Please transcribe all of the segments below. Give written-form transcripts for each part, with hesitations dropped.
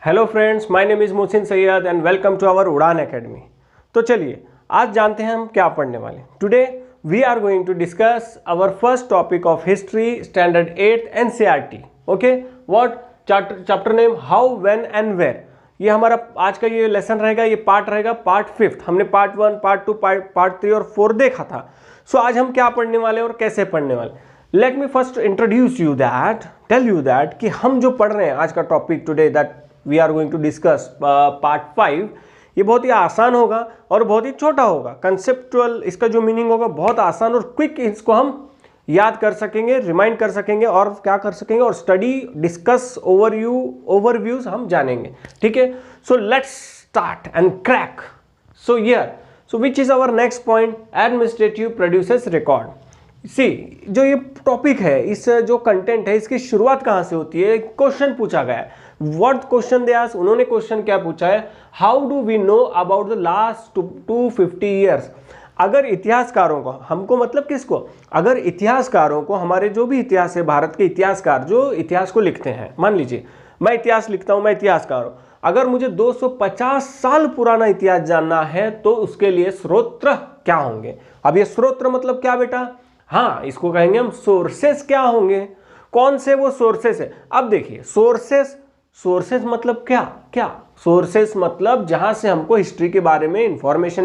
Hello friends, my name is Mohsin Sayyed and welcome to our Udaan Academy. तो चलिए आज जानते हैं हम क्या पढ़ने वाले। Today we are going to discuss our first topic of history standard 8 NCERT. Okay, what chapter name how when and where. ये हमारा आज का ये लेसन रहेगा, ये पार्ट रहेगा पार्ट 5। हमने पार्ट 1, पार्ट 2, पार्ट 3 और 4 देखा था। सो आज हम क्या पढ़ने वाले और कैसे पढ़ने वाले। Let me first introduce you that, tell you that कि हम जो पढ़ रहे हैं आज का topic today that we are going to discuss part 5, ये बहुत ही आसान होगा और बहुत ही छोटा होगा। कंसेप्चुअल इसका जो मीनिंग होगा बहुत आसान और क्विक, इसको हम याद कर सकेंगे, रिमाइंड कर सकेंगे और क्या कर सकेंगे और स्टडी डिस्कस ओवरव्यूज हम जानेंगे। ठीक है, so let's start and crack. So here, so which is our next point, administrative produces record. See, जो ये टॉपिक है, इस जो कंटेंट है, इसकी शुरुआत कहाँ से होती है। क्वेश्चन पूछा गया है, व्हाट क्वेश्चन दे आस्क। उन्होंने क्वेश्चन क्या पूछा है, how do we know about the last 250 years. अगर इतिहासकारों को, हमको मतलब किसको, अगर इतिहासकारों को, हमारे जो भी इतिहास है, भारत के इतिहासकार जो इतिहास को लिखते हैं, मान लीजिए मैं इतिहास लिखता हूँ, मैं इतिहासकार हूँ, अगर मुझे 250 साल पुराना इतिहास जानना है तो उसके लिए स्रोत क्या होंगे। अब ये स्रोत मतलब क्या बेटा, हाँ इसको कहेंगे हम सोर्सेस। क्या होंगे, कौन से वो सोर्सेस है। अब देखिए सोर्सेस मतलब क्या सोर्सेस मतलब जहां से हमको हिस्ट्री के बारे में इंफॉर्मेशन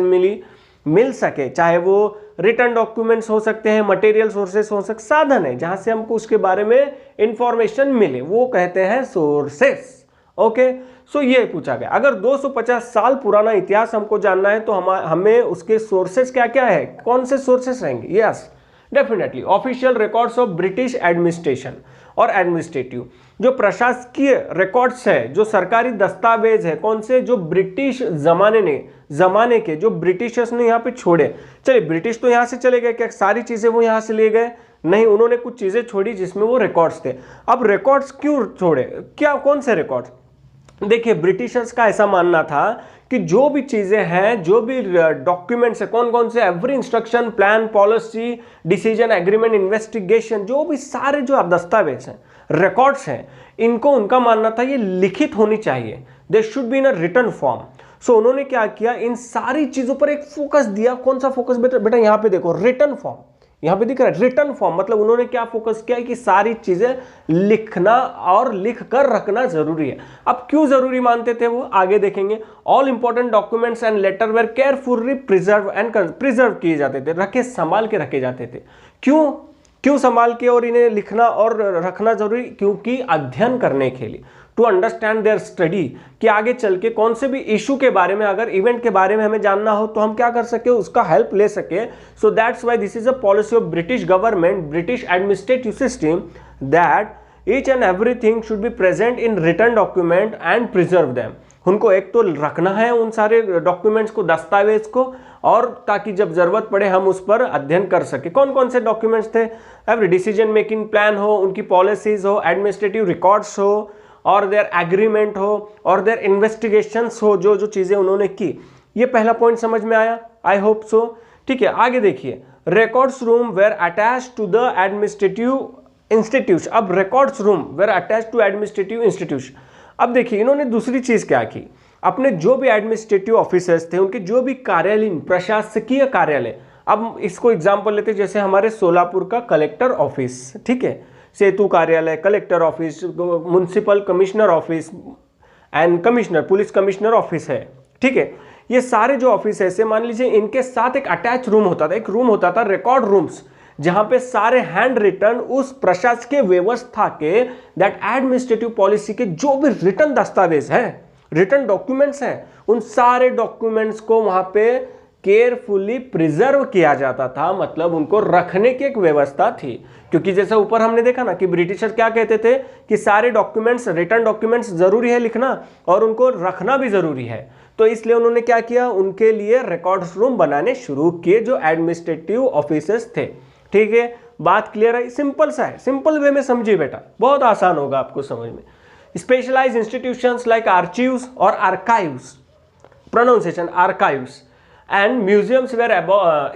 मिल सके, चाहे वो रिटन डॉक्यूमेंट्स हो सकते हैं, मटेरियल सोर्सेस हो सकते, साधन है जहां से हमको उसके बारे में इंफॉर्मेशन मिले, वो कहते हैं सोर्सेस। ओके, सो ये पूछा गया, अगर 250 साल पुराना इतिहास हमको जानना है तो हमें उसके सोर्सेस क्या क्या है, कौन से सोर्सेस रहेंगे। Yes, definitely official records of British administration और एडमिनिस्ट्रेटिव, जो प्रशासकीय रिकॉर्ड्स है, जो सरकारी दस्तावेज है, कौन से, जो ब्रिटिश जमाने के जो ब्रिटिशर्स ने यहाँ पे छोड़े। चलिए, ब्रिटिश तो यहाँ से चले गए, क्या सारी चीजें वो यहाँ से ले गए? नहीं, उन्होंने कुछ चीजें छोड़ी जिसमें वो रिकॉर्ड्स थे। अब रिकॉर्ड्स क्यों छोड़े, क्या कौन से रिकॉर्ड्स। देखिए, ब्रिटिशर्स का ऐसा मानना था कि जो भी चीजें हैं, जो भी डॉक्यूमेंट्स है, कौन कौन से, every instruction, plan, policy, decision, agreement, investigation, जो भी सारे जो दस्तावेज हैं, रिकॉर्ड्स हैं, इनको उनका मानना था ये लिखित होनी चाहिए, they should be in a written form. So उन्होंने क्या किया, इन सारी चीजों पर एक फोकस दिया। कौन सा फोकस बेटा यहाँ पे देखो, रिटन फॉर्म, यहां पे दिख रहा है रिटन फॉर्म, मतलब उन्होंने क्या फोकस किया कि सारी चीजें लिखना और लिख कर रखना जरूरी है। अब क्यों जरूरी मानते थे वो, आगे देखेंगे। All important documents and letter were carefully preserve किए जाते थे, संभाल के रखे जाते थे। क्यों संभाल के और इन्हें लिखना और रखना जरूरी, क्योंकि अध्ययन करने के लिए, टू अंडरस्टैंड देयर स्टडी, कि आगे चल के कौन से भी इशू के बारे में, अगर इवेंट के बारे में हमें जानना हो तो हम क्या कर सके, उसका हेल्प ले सके। So that's why this is a policy of British government, British administrative system, that each and everything should be present in written document and preserve them. उनको एक तो रखना है उन सारे डॉक्यूमेंट्स को, दस्तावेज को, और ताकि जब जरूरत पड़े हम उस पर अध्ययन कर सके। कौन कौन से डॉक्यूमेंट्स थे, एवरी डिसीजन मेकिंग प्लान हो, उनकी पॉलिसीज हो, एडमिनिस्ट्रेटिव रिकॉर्ड्स हो, और देयर एग्रीमेंट हो, और देयर इन्वेस्टिगेशंस हो, जो चीजें उन्होंने की। ये पहला पॉइंट समझ में आया, आई होप सो। ठीक है, आगे देखिए, records room were attach to the administrative institution. अब records room were attach to administrative institution. अब देखिए, इन्होंने दूसरी चीज क्या की, अपने जो भी एडमिनिस्ट्रेटिव ऑफिसर्स थे, उनके जो भी कार्यालय, प्रशासकीय कार्यालय, अब इसको एग्जांपल लेते, जैसे हमारे सोलापुर का कलेक्टर ऑफिस, ठीक है, सेतु कार्यालय, collector office, municipal commissioner office and commissioner, police commissioner office है, ठीक है। ये सारे जो ऑफिस है, ऐसे मान लीजिए इनके साथ एक अटैच रूम होता था, एक रूम होता था रिकॉर्ड रूम्स, जहां पे सारे हैंड रिटन उस प्रशासकीय व्यवस्था के, दैट एडमिनिस्ट्रेटिव पॉलिसी के जो भी रिटन दस्तावेज है, रिटन डॉक्यूमेंट्स हैं, उन सारे डॉक्यूमेंट्स को वहां पे केयरफुली प्रिजर्व किया जाता था, मतलब उनको रखने की एक व्यवस्था थी। क्योंकि जैसे ऊपर हमने देखा ना कि ब्रिटिशर क्या कहते थे कि सारे डॉक्यूमेंट्स, रिटन डॉक्यूमेंट्स जरूरी है लिखना और उनको रखना भी जरूरी है, तो इसलिए उन्होंने क्या किया, उनके लिए रिकॉर्ड्स रूम बनाने शुरू किए जो एडमिनिस्ट्रेटिव ऑफिसर्स थे। ठीक है, बात क्लियर है, सिंपल सा है, सिंपल वे में समझिए बेटा, बहुत आसान होगा आपको समझ में। स्पेशलाइज्ड इंस्टीट्यूशंस लाइक आर्चीव्स और archives, pronunciation archives, and museums were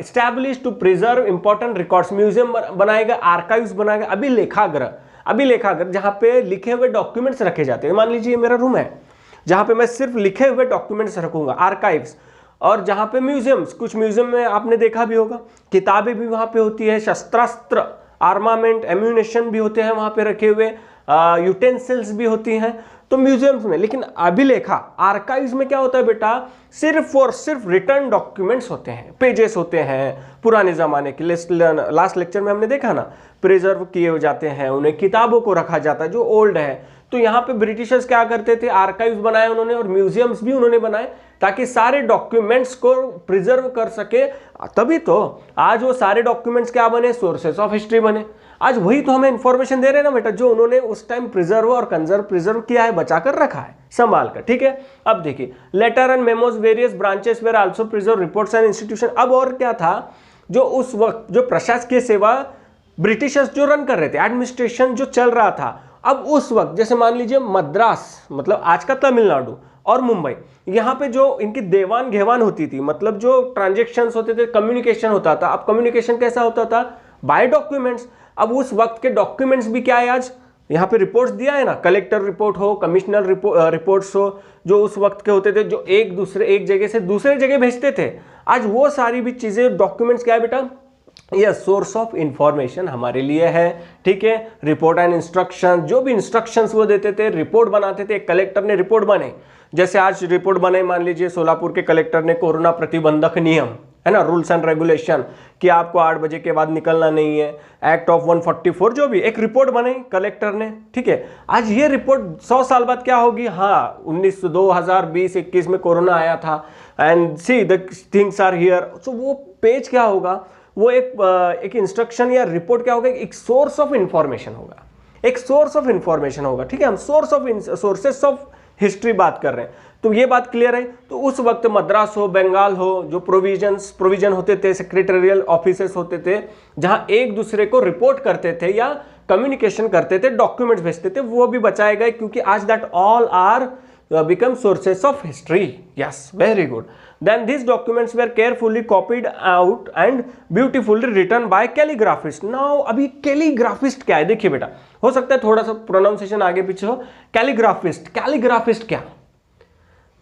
established to preserve important records. Museum बनाएगा, आर्काइव्स बनाएगा, अभिलेखागृह जहां पे लिखे हुए डॉक्यूमेंट्स रखे जाते हैं। मान लीजिए मेरा रूम है, जहाँ पे मैं सिर्फ लिखे हुए डॉक्यूमेंट्स रखूंगा, आर्काइव्स। और जहाँ पे म्यूजियम्स, कुछ म्यूजियम में आपने देखा भी होगा किताबें भी वहाँ पे होती है, शस्त्रास्त्र, आर्मामेंट, एम्यूनेशन भी होते हैं वहाँ पे रखे हुए, यूटेंसिल्स भी होती हैं तो म्यूजियम्स में। लेकिन अभिलेखा, आर्काइव्स में क्या होता है बेटा, सिर्फ और सिर्फ रिटर्न डॉक्यूमेंट्स होते हैं, पेजेस होते हैं पुराने ज़माने के। लास्ट लेक्चर में हमने देखा ना, प्रिजर्व किए हो जाते हैं, उन्हें किताबों को रखा जाता है जो ओल्ड है। तो यहाँ पे ब्रिटिशर्स क्या करते थे, आर्काइव्स बनाए उन्होंने और म्यूजियम्स भी उन्होंने बनाए ताकि सारे डॉक्यूमेंट्स को प्रिजर्व कर सके। तभी तो आज वो सारे डॉक्यूमेंट्स क्या बने, सोर्सेस ऑफ हिस्ट्री बने। आज वही तो हमें इंफॉर्मेशन दे रहे हैं ना बेटा, जो उन्होंने उस टाइम प्रिजर्व और प्रिजर्व किया है, बचा कर रखा है, संभाल कर। ठीक है, अब देखिए, letter and memos various branches were also preserve, reports and institution. अब और क्या था, जो उस वक्त जो प्रशासकीय सेवा ब्रिटिशर्स जो रन कर रहे थे, एडमिनिस्ट्रेशन जो चल रहा था, अब उस वक्त जैसे मान लीजिए मद्रास, मतलब आज का तमिलनाडु, और मुंबई, यहाँ पे जो इनकी देवान घेवान होती थी, मतलब जो ट्रांजेक्शन्स होते थे, कम्युनिकेशन होता था। अब कम्युनिकेशन कैसा होता था, बाय डॉक्यूमेंट्स। अब उस वक्त के डॉक्यूमेंट्स भी क्या है, आज यहाँ पे रिपोर्ट्स दिया है ना, कलेक्टर रिपोर्ट हो, कमिश्नर रिपोर्ट्स हो, जो उस वक्त के होते थे, जो एक जगह से दूसरे जगह भेजते थे। आज वो सारी भी चीजें, डॉक्यूमेंट्स क्या है बेटा, यह सोर्स ऑफ इंफॉर्मेशन हमारे लिए है। ठीक है, रिपोर्ट एंड इंस्ट्रक्शन, जो भी इंस्ट्रक्शंस वो देते थे, रिपोर्ट बनाते थे, कलेक्टर ने रिपोर्ट बने। जैसे आज रिपोर्ट बने, मान लीजिए सोलापुर के कलेक्टर ने कोरोना प्रतिबंधक नियम, है ना, रूल्स एंड रेगुलेशन, कि आपको 8 बजे के बाद निकलना नहीं है, एक्ट ऑफ 144, जो भी एक रिपोर्ट बने कलेक्टर ने। ठीक है, आज ये रिपोर्ट 100 साल बाद क्या होगी, हाँ 2020-21 में कोरोना आया था, and see the things are here. तो वो पेज क्या होगा, वो एक इंस्ट्रक्शन या रिपोर्ट क्या होगा, एक सोर्स ऑफ इंफॉर्मेशन होगा, एक सोर्स ऑफ इंफॉर्मेशन होगा। ठीक है, हम सोर्सेस ऑफ हिस्ट्री बात कर रहे हैं, तो ये बात क्लियर है। तो उस वक्त मद्रास हो, बंगाल हो, जो प्रोविजन होते थे, सेक्रेटरियल ऑफिसेस होते थे, जहां एक दूसरे को रिपोर्ट करते थे या कम्युनिकेशन करते थे, डॉक्यूमेंट्स भेजते थे, वो भी बचाए गए, क्योंकि आज that all are become sources of history. Yes, very good. Then these documents were carefully copied out and beautifully written by calligraphist. Now अभी calligraphist क्या है, देखिए बेटा, हो सकता है थोड़ा सा प्रोनाउंसिएशन आगे पीछे हो। कैलीग्राफिस्ट क्या,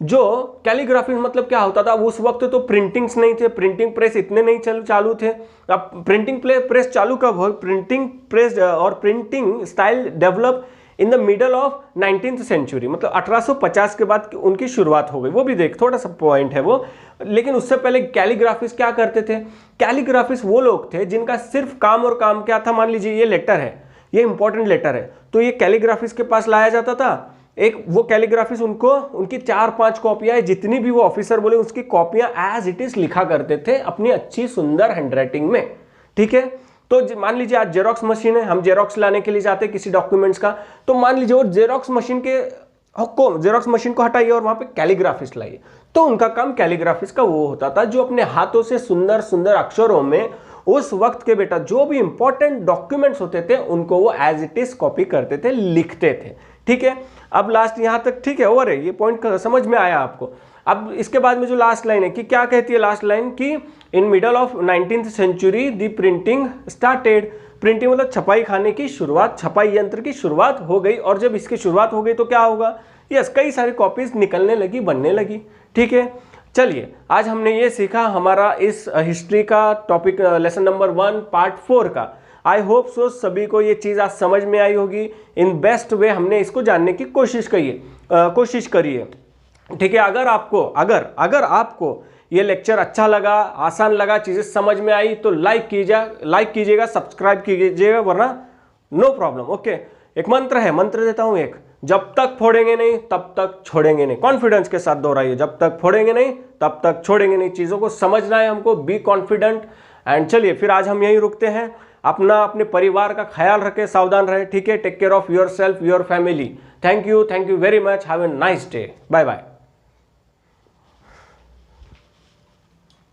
जो कैलीग्राफी मतलब क्या होता था, उस वक्त तो प्रिंटिंग्स नहीं थे, प्रिंटिंग प्रेस इतने नहीं चालू थे। अब प्रिंटिंग प्रेस चालू कब हो, प्रिंटिंग प्रेस और printing style develop in the middle of 19th century, मतलब 1850 के बाद उनकी शुरुआत हो गई। वो भी देख, थोड़ा सा पॉइंट है वो, लेकिन उससे पहले कैलीग्राफिस्ट क्या करते थे, कैलीग्राफिस्ट वो लोग थे जिनका सिर्फ काम और काम क्या था, मान लीजिए ये लेटर है, ये इंपॉर्टेंट लेटर है, तो ये कैलीग्राफिस्ट के पास लाया जाता था। एक वो कैलीग्राफिस्ट उनको उनकी 4-5 कॉपियां, जितनी भी वो ऑफिसर बोले उसकी कॉपियां एज इट इज लिखा करते थे अपनी अच्छी सुंदर हैंडराइटिंग में। ठीक है, तो मान लीजिए आज जेरोक्स मशीन है, हम जेरोक्स लाने के लिए जाते हैं किसी डॉक्यूमेंट्स का, तो मान लीजिए वो जेरोक्स मशीन को हटाइए और वहां पे कैलीग्राफिस्ट लाइए, तो उनका काम कैलीग्राफिस्ट का वो होता था, जो अपने हाथों से सुंदर सुंदर अक्षरों में उस वक्त के बेटा जो भी इंपॉर्टेंट डॉक्यूमेंट्स होते थे उनको वो एज इट इज कॉपी करते थे, लिखते थे। ठीक है, अब लास्ट यहां तक ठीक है, ओवर है, ये पॉइंट समझ में आया आपको। अब इसके बाद में जो लास्ट लाइन है कि क्या कहती है लास्ट लाइन, कि in middle of 19th century the printing started. Printing मतलब छपाई खाने की शुरुआत, छपाई यंत्र की शुरुआत हो गई, और जब इसकी शुरुआत हो गई तो क्या होगा, यस, कई सारी कॉपीज निकलने लगी, बनने लगी। ठीक है, चलिए आज हमने ये सीखा हमारा इस हिस्ट्री का टॉपिक, लेसन नंबर 1 पार्ट 4 का। आई होप सो सभी को ये चीज़ आज समझ में आई होगी। इन बेस्ट वे हमने इसको जानने की कोशिश करी है। ठीक है, अगर आपको ये लेक्चर अच्छा लगा, आसान लगा, चीज़ें समझ में आई, तो लाइक कीजिएगा, सब्सक्राइब कीजिएगा, वरना नो प्रॉब्लम। ओके, एक मंत्र है, मंत्र देता हूं एक, जब तक फोड़ेंगे नहीं तब तक छोड़ेंगे नहीं। कॉन्फिडेंस के साथ दोहराइए, जब तक फोड़ेंगे नहीं तब तक छोड़ेंगे नहीं। चीज़ों को समझना है हमको, बी कॉन्फिडेंट। एंड चलिए फिर आज हम यहीं रुकते हैं। अपने परिवार का ख्याल रखें, सावधान रहे। ठीक है, take care of yourself, your family. Thank you very much, have a nice day, bye bye.